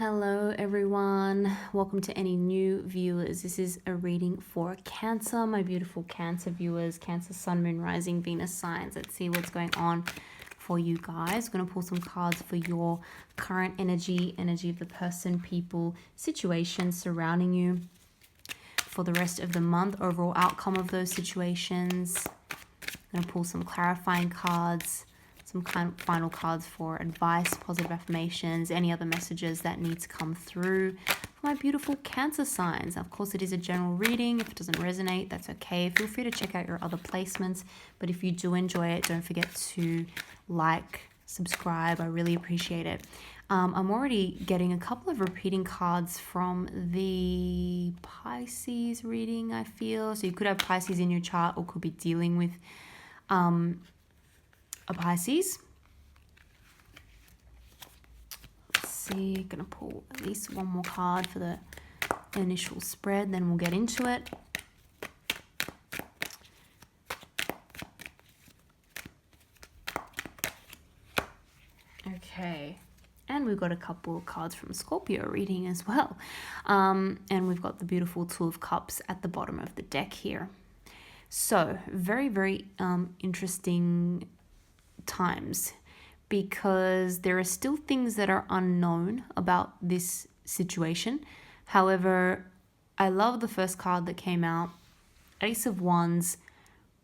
Hello everyone, welcome to any new viewers. This is a reading for Cancer, my beautiful Cancer viewers, Cancer, Sun, Moon, Rising, Venus signs. Let's see what's going on for you guys. I'm going to pull some cards for your current energy of the person, people, situation surrounding you for the rest of the month, overall outcome of those situations. I'm going to pull some clarifying cards, some kind of final cards for advice, positive affirmations, any other messages that need to come through for my beautiful Cancer signs. Of course, it is a general reading. If it doesn't resonate, that's okay. Feel free to check out your other placements. But if you do enjoy it, don't forget to like, subscribe. I really appreciate it. I'm already getting a couple of repeating cards from the Pisces reading, I feel. So you could have Pisces in your chart or could be dealing with a Pisces. Let's see, gonna pull at least one more card for the initial spread, then we'll get into it. Okay, and we've got a couple of cards from Scorpio reading as well. And we've got the beautiful Two of Cups at the bottom of the deck here. So very, very interesting times, because there are still things that are unknown about this situation. However, I love the first card that came out, Ace of Wands,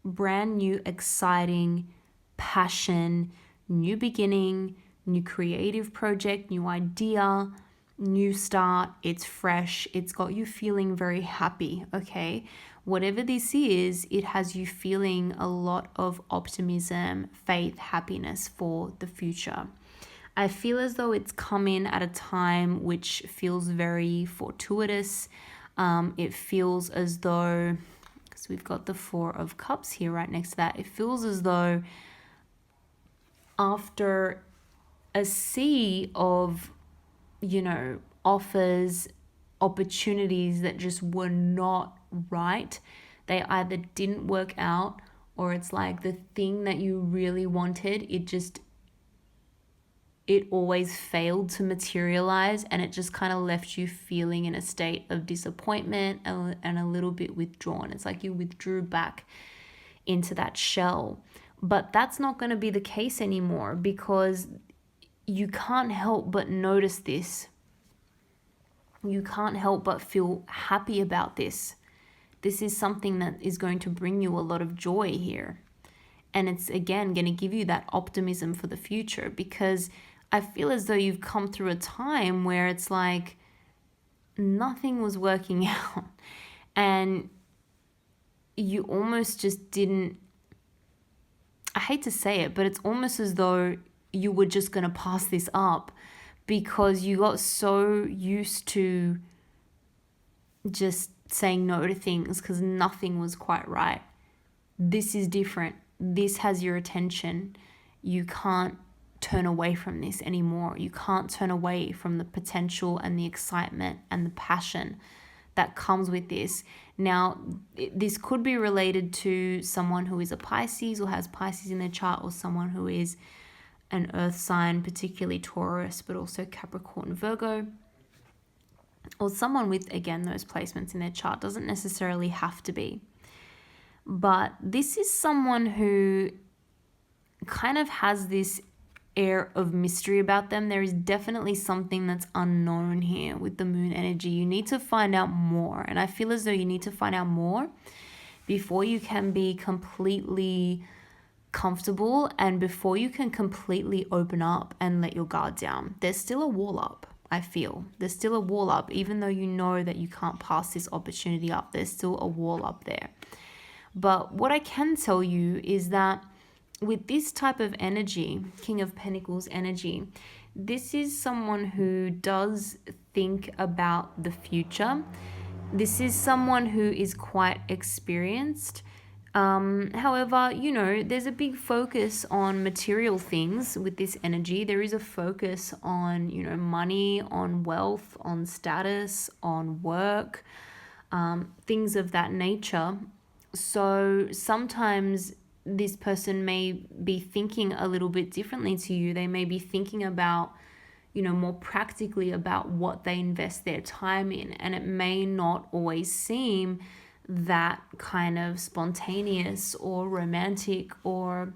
brand new, exciting, passion, new beginning, new creative project, new idea, new start. It's fresh. It's got you feeling very happy, okay? Whatever this is, it has you feeling a lot of optimism, faith, happiness for the future. I feel as though it's come in at a time which feels very fortuitous. It feels as though, because we've got the Four of Cups here right next to that, it feels as though after a sea of, offers, opportunities that just were not right, they either didn't work out, or it's like the thing that you really wanted, it always failed to materialize, and it just kind of left you feeling in a state of disappointment and a little bit withdrawn. It's like you withdrew back into that shell. But that's not going to be the case anymore, because you can't help but notice this. You can't help but feel happy about this. This is something that is going to bring you a lot of joy here. And it's, again, going to give you that optimism for the future, because I feel as though you've come through a time where it's like nothing was working out. And you almost just didn't, I hate to say it, but it's almost as though you were just going to pass this up, because you got so used to just saying no to things because nothing was quite right. This is different. This has your attention. You can't turn away from this anymore. You can't turn away from the potential and the excitement and the passion that comes with this. Now, this could be related to someone who is a Pisces or has Pisces in their chart, or someone who is an earth sign, particularly Taurus, but also Capricorn, Virgo, or someone with, again, those placements in their chart. Doesn't necessarily have to be. But this is someone who kind of has this air of mystery about them. There is definitely something that's unknown here with the moon energy. You need to find out more. And I feel as though you need to find out more before you can be completely comfortable, and before you can completely open up and let your guard down. There's still a wall up, I feel. There's still a wall up, even though you know that you can't pass this opportunity up. There's still a wall up there. But what I can tell you is that with this type of energy, King of Pentacles energy, this is someone who does think about the future. This is someone who is quite experienced. However, there's a big focus on material things with this energy. There is a focus on, money, on wealth, on status, on work, things of that nature. So sometimes this person may be thinking a little bit differently to you. They may be thinking about, more practically about what they invest their time in. And it may not always seem that kind of spontaneous or romantic or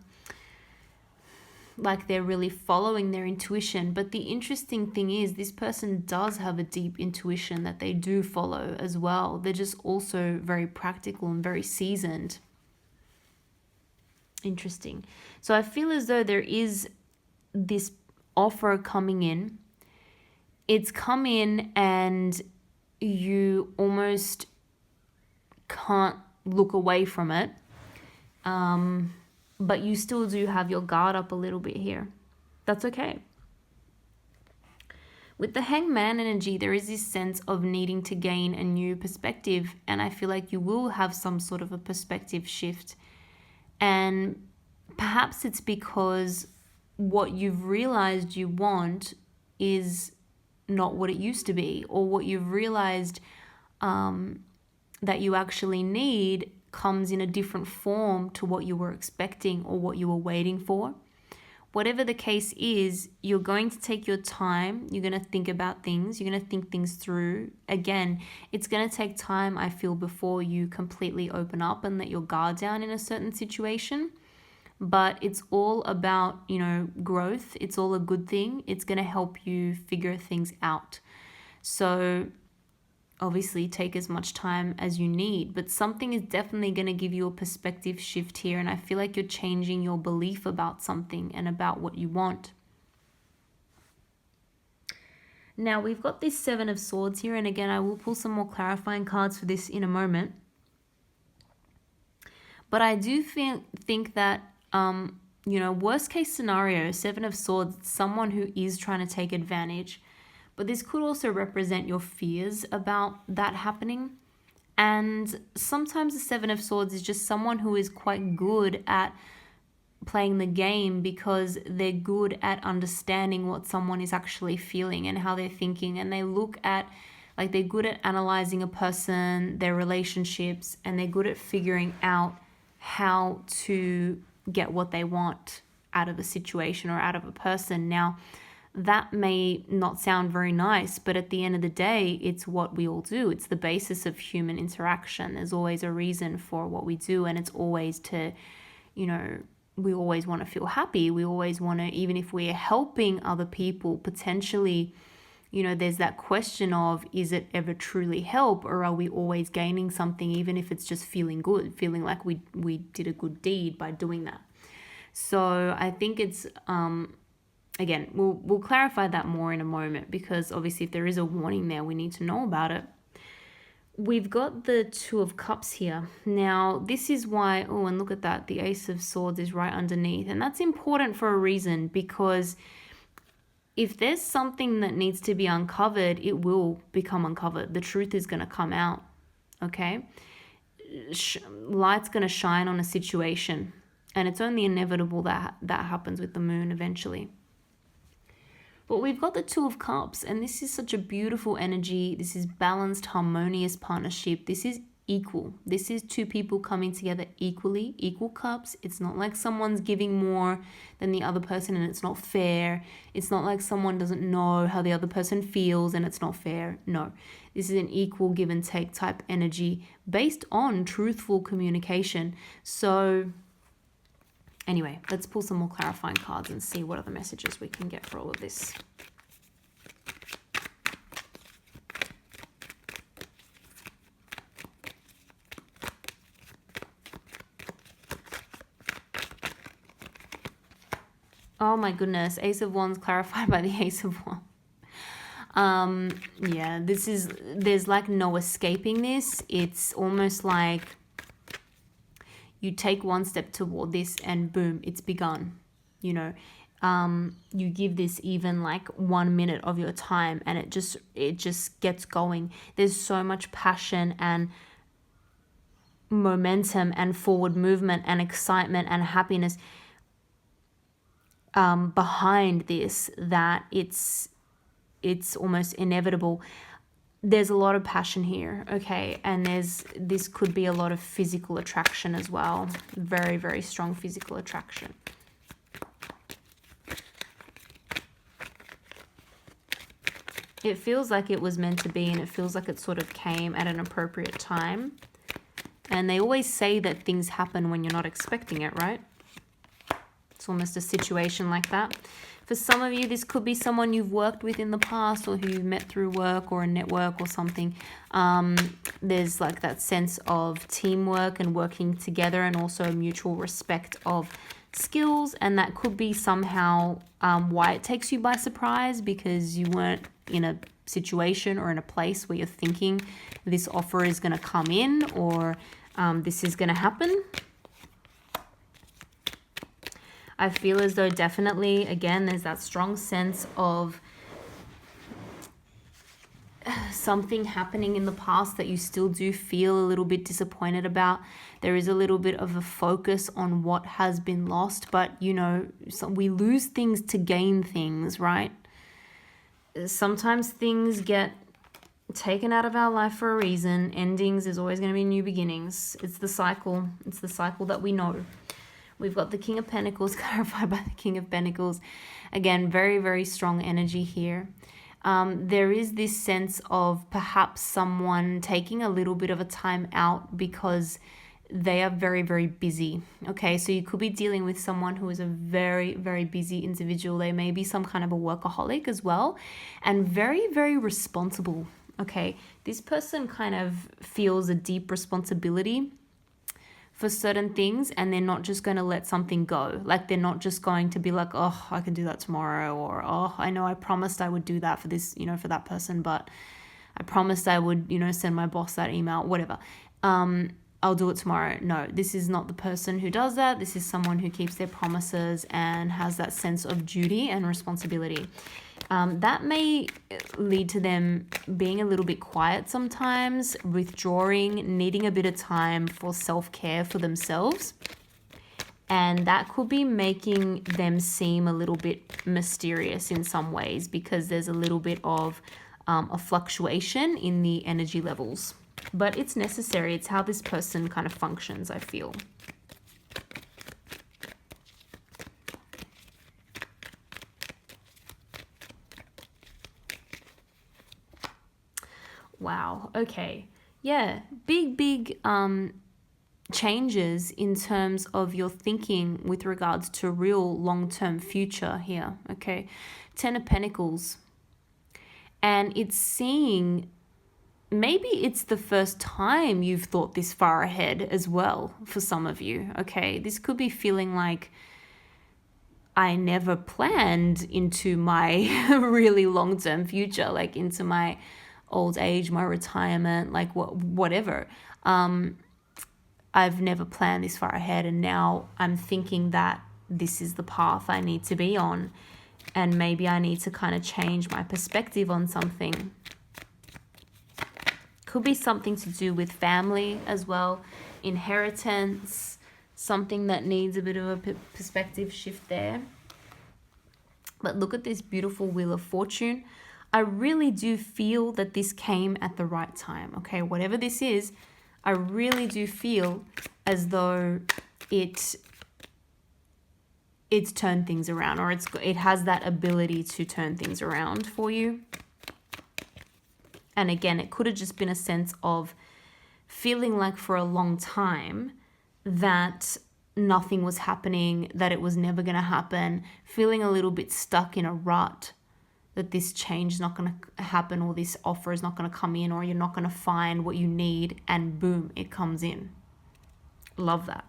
like they're really following their intuition. But the interesting thing is, this person does have a deep intuition that they do follow as well. They're just also very practical and very seasoned. Interesting. So I feel as though there is this offer coming in. It's come in and you almost can't look away from it. But you still do have your guard up a little bit here. That's okay. With the Hangman energy, there is this sense of needing to gain a new perspective, and I feel like you will have some sort of a perspective shift. And perhaps it's because what you've realized you want is not what it used to be, or what you've realized that you actually need comes in a different form to what you were expecting or what you were waiting for. Whatever the case is, you're going to take your time. You're going to think about things. You're going to think things through. Again, it's going to take time, I feel, before you completely open up and let your guard down in a certain situation. But it's all about, growth. It's all a good thing. It's going to help you figure things out. So obviously take as much time as you need, but something is definitely going to give you a perspective shift here. And I feel like you're changing your belief about something and about what you want. Now we've got this Seven of Swords here. And again, I will pull some more clarifying cards for this in a moment. But I do think that, worst case scenario, Seven of Swords, someone who is trying to take advantage. But this could also represent your fears about that happening. And sometimes the Seven of Swords is just someone who is quite good at playing the game because they're good at understanding what someone is actually feeling and how they're thinking. And they look at, they're good at analyzing a person, their relationships, and they're good at figuring out how to get what they want out of a situation or out of a person. Now, that may not sound very nice, but at the end of the day, it's what we all do. It's the basis of human interaction. There's always a reason for what we do, and it's always to, we always want to feel happy. We always want to, even if we're helping other people, potentially, there's that question of, is it ever truly help, or are we always gaining something, even if it's just feeling good, feeling like we did a good deed by doing that. So I think it's, again, we'll clarify that more in a moment, because obviously if there is a warning there, we need to know about it. We've got the Two of Cups here. Now, this is why, and look at that, the Ace of Swords is right underneath. And that's important for a reason, because if there's something that needs to be uncovered, it will become uncovered. The truth is going to come out, okay? Light's going to shine on a situation, and it's only inevitable that happens with the moon eventually. But we've got the Two of Cups, and this is such a beautiful energy. This is balanced, harmonious partnership. This is equal. This is two people coming together equally, equal cups. It's not like someone's giving more than the other person and it's not fair. It's not like someone doesn't know how the other person feels and it's not fair. No, this is an equal give and take type energy based on truthful communication. So anyway, let's pull some more clarifying cards and see what other messages we can get for all of this. Oh my goodness, Ace of Wands clarified by the Ace of Wands. Yeah, there's like no escaping this. It's almost like you take one step toward this and boom, it's begun. You give this even like 1 minute of your time and it just gets going. There's so much passion and momentum and forward movement and excitement and happiness behind this that it's almost inevitable. There's a lot of passion here, okay? And this could be a lot of physical attraction as well. Very, very strong physical attraction. It feels like it was meant to be, and it feels like it sort of came at an appropriate time. And they always say that things happen when you're not expecting it, right? It's almost a situation like that. For some of you, this could be someone you've worked with in the past, or who you met through work or a network or something. There's like that sense of teamwork and working together, and also mutual respect of skills. And that could be somehow why it takes you by surprise, because you weren't in a situation or in a place where you're thinking this offer is going to come in, or this is going to happen. I feel as though definitely, again, there's that strong sense of something happening in the past that you still do feel a little bit disappointed about. There is a little bit of a focus on what has been lost, but you know, we lose things to gain things, right? Sometimes things get taken out of our life for a reason. Endings is always going to be new beginnings. It's the cycle. It's the cycle that we know. We've got the King of Pentacles clarified by the King of Pentacles. Again, very, very strong energy here. There is this sense of perhaps someone taking a little bit of a time out because they are very, very busy. Okay, so you could be dealing with someone who is a very, very busy individual. They may be some kind of a workaholic as well, and very, very responsible. Okay, this person kind of feels a deep responsibility for certain things, and they're not just going to let something go. Like, they're not just going to be like, oh, I can do that tomorrow, or oh, I know I promised I would do that for this, you know, for that person, but I promised I would, you know, send my boss that email, whatever. I'll do it tomorrow. No, this is not the person who does that. This is someone who keeps their promises and has that sense of duty and responsibility. That may lead to them being a little bit quiet sometimes, withdrawing, needing a bit of time for self-care for themselves. And that could be making them seem a little bit mysterious in some ways, because there's a little bit of a fluctuation in the energy levels. But it's necessary. It's how this person kind of functions, I feel. Wow. Okay. Yeah. Big changes in terms of your thinking with regards to real long-term future here. Okay. 10 of Pentacles. And it's seeing, maybe it's the first time you've thought this far ahead as well for some of you. Okay. This could be feeling like, I never planned into my really long-term future, like into my old age, my retirement, like whatever. I've never planned this far ahead, and now I'm thinking that this is the path I need to be on, and maybe I need to kind of change my perspective on something. Could be something to do with family as well, inheritance, something that needs a bit of a perspective shift there. But look at this beautiful Wheel of Fortune. I really do feel that this came at the right time. Okay, whatever this is, I really do feel as though it's turned things around, or it has that ability to turn things around for you. And again, it could have just been a sense of feeling like for a long time that nothing was happening, that it was never going to happen, feeling a little bit stuck in a rut, that this change is not going to happen, or this offer is not going to come in, or you're not going to find what you need, and boom, it comes in. Love that.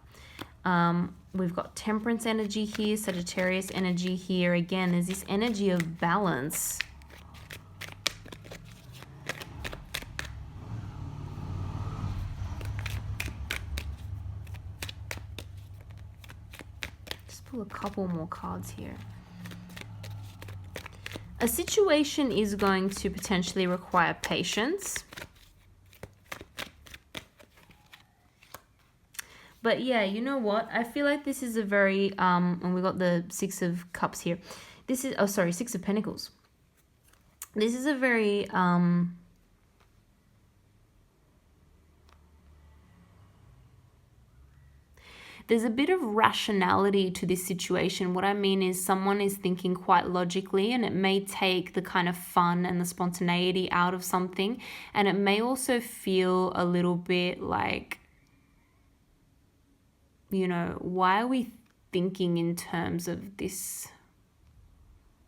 We've got Temperance energy here, Sagittarius energy here. Again, there's this energy of balance. Just pull a couple more cards here. A situation is going to potentially require patience. But yeah, you know what? I feel like this is a very, and we got the Six of Cups here. This is, Six of Pentacles. This is a very, there's a bit of rationality to this situation. What I mean is someone is thinking quite logically, and it may take the kind of fun and the spontaneity out of something. And it may also feel a little bit like, you know, why are we thinking in terms of this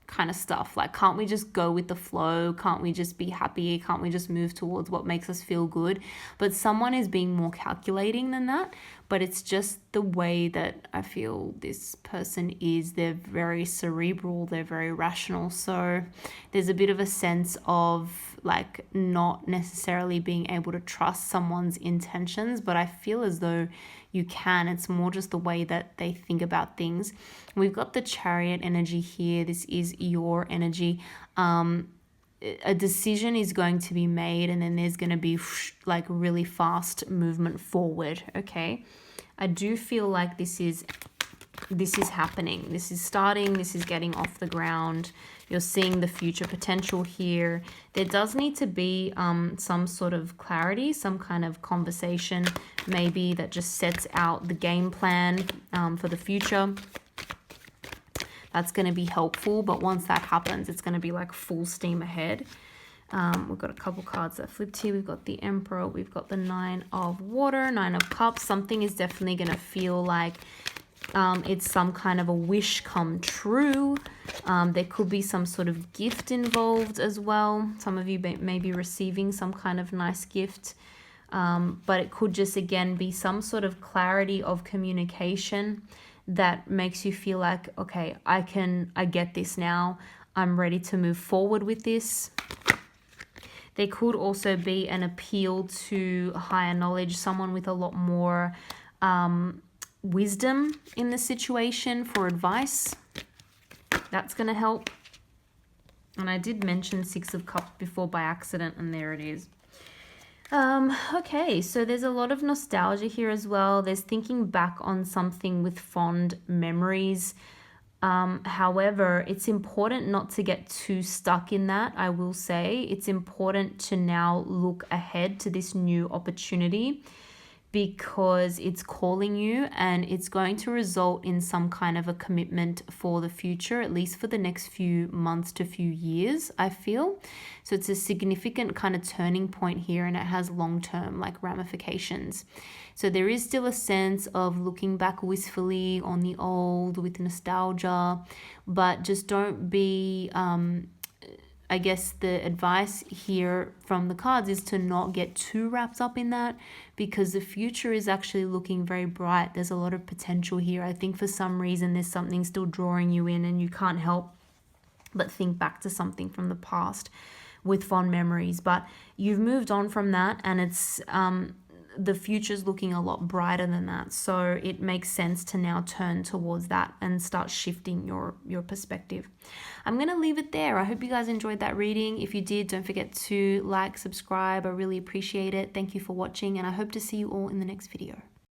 kind of stuff? Like, can't we just go with the flow? Can't we just be happy? Can't we just move towards what makes us feel good? But someone is being more calculating than that. But it's just the way that I feel this person is. They're very cerebral, they're very rational. So there's a bit of a sense of like not necessarily being able to trust someone's intentions, but I feel as though you can. It's more just the way that they think about things. We've got the Chariot energy here. This is your energy. A decision is going to be made, and then there's going to be like really fast movement forward. Okay, I do feel like this is happening. This is starting. This is getting off the ground. You're seeing the future potential here. There does need to be some sort of clarity, some kind of conversation maybe that just sets out the game plan for the future. That's going to be helpful, but once that happens, it's going to be like full steam ahead. We've got a couple cards that flipped here. We've got the Emperor. We've got the Nine of Water, Nine of Cups. Something is definitely going to feel like it's some kind of a wish come true. There could be some sort of gift involved as well. Some of you may be receiving some kind of nice gift. But it could just, again, be some sort of clarity of communication that makes you feel like, okay, I get this now. I'm ready to move forward with this. There could also be an appeal to higher knowledge, someone with a lot more wisdom in the situation for advice. That's going to help. And I did mention Six of Cups before by accident, and there it is. Okay, so there's a lot of nostalgia here as well. There's thinking back on something with fond memories. However, it's important not to get too stuck in that, I will say. It's important to now look ahead to this new opportunity, because it's calling you and it's going to result in some kind of a commitment for the future, at least for the next few months to few years, I feel. So it's a significant kind of turning point here, and it has long-term like ramifications. So there is still a sense of looking back wistfully on the old with nostalgia, but just don't be I guess the advice here from the cards is to not get too wrapped up in that, because the future is actually looking very bright. There's a lot of potential here. I think for some reason there's something still drawing you in, and you can't help but think back to something from the past with fond memories. But you've moved on from that, and it's the future's looking a lot brighter than that. So it makes sense to now turn towards that and start shifting your perspective. I'm going to leave it there. I hope you guys enjoyed that reading. If you did, don't forget to like, subscribe. I really appreciate it. Thank you for watching, and I hope to see you all in the next video.